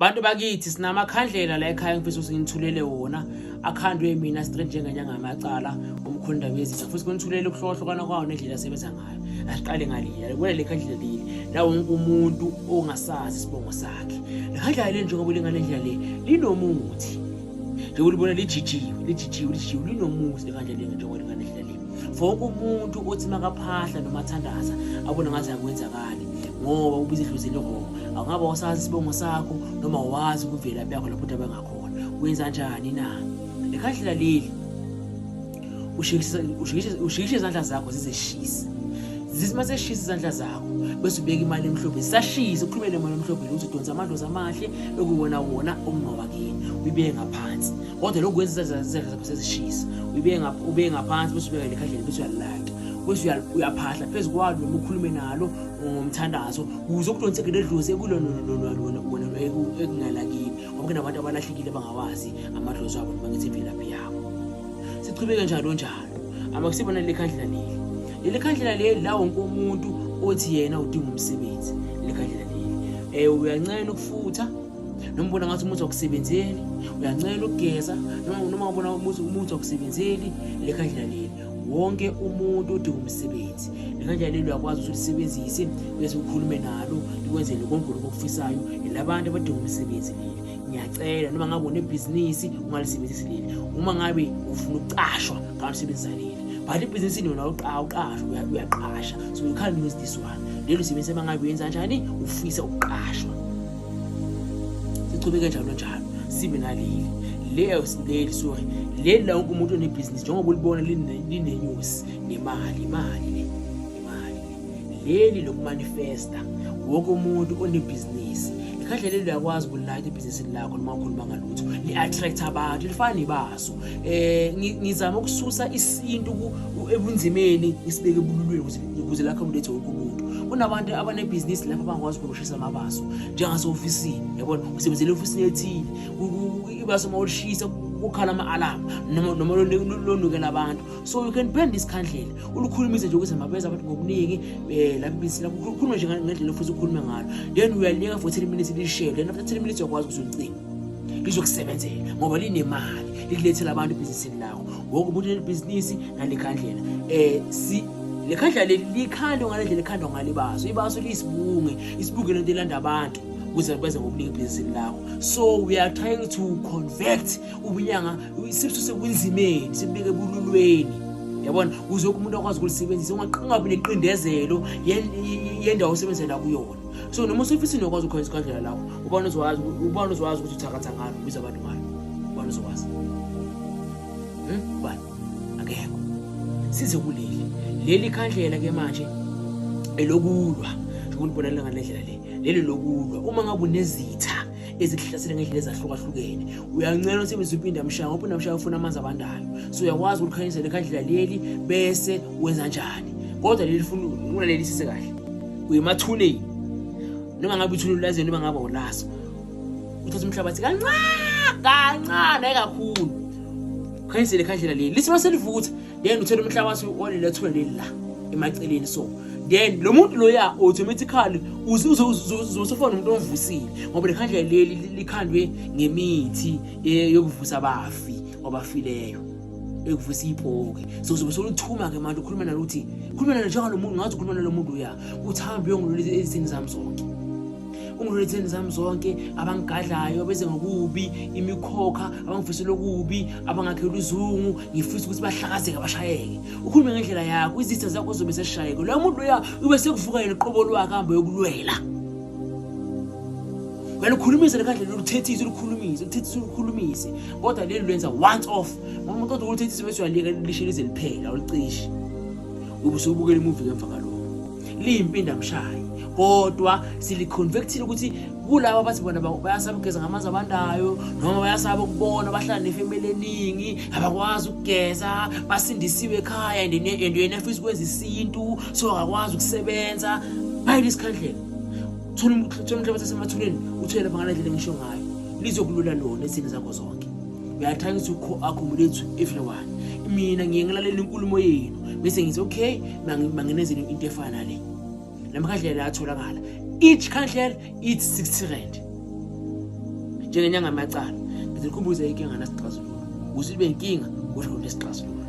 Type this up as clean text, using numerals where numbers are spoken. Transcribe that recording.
Bantu bakithi sinamakhandlela la ekhaya ngifisa usinithulele wona akhandwe mina strange njengamacala umkhonda bezitha futhi kunithulele ukuhlohlokana kwawo nendlela asebenza ngayo. Asiqale ngalila kubona le khandlela leli la wonke umuntu ongasazi isibongo sakhe. Le khandlela leli njengoba lingale le linomuthi. Njengoba libona lijijiwe linomuthi le khandlela leli njengoba lingale le. For umuntu othi makaphahla noma athandaza abona ngathi akwenzakali ngoba ubiza ihluzile ho awungaba wasazi isibongo sakho noma wazi ukuvela yakho lapho abangakhona wenza kanjani na le khandlela leli ushikishe izandla zakho zizeshisa zimase shisa izandla zakho bese ubeka imali emhlophe sashisa ukhulumele imali emhlophe ukuthi udonsa amadlozi amahle lokubona wona umngawakini uyibeke ngaphansi kodwa lokho kwenza izandla zakho sezishisa ubeke ngaphansi bese ubeka le khandlela bese uyalaka bese uyaphahla phezulu kwalo noma ukhulume nalo ngomthandazo ukuze ukudonseke ledlozi ekulona ekungalakini ngoba kunabantu abalahlekile bangawazi amadlozi abo noma ngithi imvelaphi yabo. Sichubeke njalo akusibona le khandlela leli khandlela leli la wonke umuntu othi yena udinga umsebenzi le khandlela leli uyancela ukufutha noma ubona ngathi umuntu okusebenzeli uyancela ukugeza noma ubona umuntu okusebenzeli le khandlela leli wonke umuntu odinga umsebenzi le khandlela leli uyakwazi ukuthi ulisebenzise bese ukhulume nalo likwenzele konke okufisayo labantu abadinga umsebenzi leli. Ngiyacela noma ngabe unebhizinisi ungalisebenzisi leli uma ngabe ufuna ukucashwa ngalisebenzisa leli but ibhizinisi wena uqashwa uyaqasha so you can't use this one lelo sibenzise mangabe uyenza kanjani ufisa ukuqashwa. Sichubeke njalo sibe naleli leli sorry leli la wonke umuntu onebhizinisi njengoba ulibona linenyusi nemali leli lokumanifesta wonke umuntu onebhizinisi khandlela leli uyakwazi ukulayitha ibhizinisi lakho noma ukhuluma ngalutho li-attract abantu lifana nebaso. Ngizama ukususa isintu ebunzimeni isibeke ebululweni ukuze lakho umlethe wonke umuntu. Kunabantu abanebhizinisi lapho abangakwazi ukushisa amabaso njengaseofisini yabona usebenzele ofisini ethile ibaso mawulishisa ukhala ama-alarm noma lonukela abantu so you can burn this khandlela ulukhulumise nje ukuthi mabeza abantu ngobuningi lapho ibhizinisi lakho ukhulume nje ngendlela ofisa ukukhuluma ngalo then uyaliyeka for 10 minutes lishare then after 10 minutes uyakwazi ukuthi ulicime lizokusebenzela ngoba linemali likulethela abantu ibhizinisini lakho wonke umuntu onebhizinisi nale khandlela le khandlela likhandwa ngalendlela ekhandwa ngalibaso ibaso isibunge lento elanda abantu ukuze benze ngobuningi ibhizinisi lakho. So we are trying to convert ubunyanga sibususe kunzimeni sibike ebululweni yabona ukuze umuntu akwazi ukulisebenzisa ungabi neqindezelo yendawo osebenzela kuyona. So noma usofisini ukwazi ukwenza khandlela lakho ubani uzwazi ukuthi uthakatha ngalo ubiza abantu ngalo ubani uzwazi bani akekho size leli khandlela ke manje elokulwa ukulibona ngalendlela leli lokulwa uma ngabe unezitha ezihlasela ngendlela ezahlukahlukene uyancela usebenzise impindamshaya ngoba impindamshaya ufuna amanzi abandayo so uyakwazi ukukhanyisa le khandlela leli bese wenza kanjani kodwa leli funa leli sise kahle uyemathuneni noma ngabe ithuneni lazini noma ngabe ulaso uthatha umhlabathi kancane kakhulu khanyisa le khandlela leli lisima selivutha then uthola umhlabathi olelethwe leli la emaceleni so then lo muntu loya automatically uzosofana umuntu omvusile ngoba le khandlela leli likhandwe ngemithi yokuvusa abafi abafileyo ekuvusa ipoke so uzothuma ke manje ukhuluma nalo uthi khuluma nalo njalo umuntu ngathi ukhuluma nalo muntu uya uthambe yongulule ezithini zami zonke ungululezeni zami zonke abangigadlayo beze ngokubi imikhokha abangifisela okubi abangakhela uzungu ngifisa ukuthi bahlakazeke abashayeke ukhulume ngendlela yakho izitha zakho zobe seshayeke lo muntu loya ube sekuvuka yena iqobo lwakhe ahambe yokulwela wena ukhulumise lekhandlela uthethise ukukhulumise kodwa leli lwenza once off umuntu kodwa uthethise bese uyaleka lishelize liphela ulicishe ubusubukela imovie ngemva kaloko liyimpinda mshayi kodwa siliconvectile ukuthi kulabo abathi bona bayasaba ukugeza ngamanzi abandayo noma bayasaba ukubona bahlala nefamily eningi abakwazi ukugeza basindisiwe ekhaya and yena afisa ukwenza isintu so akakwazi ukusebenza by this khandlela thola umhlabathi semathuneni uthele lapha ngalendlela ngisho ngayo lizokulula lona ezini zakho zonke. We are trying to accommodate everyone. Mina ngiyengelalela inkulumo yenu bese ngithi okay manginezele into efana le lamkhandlela atholakala each khandlela it's 60 rand njengenyanga yamacala ngizokukhumbuza inkinga nasixazululo ukuze ibe inkinga kodwa nesixazululo.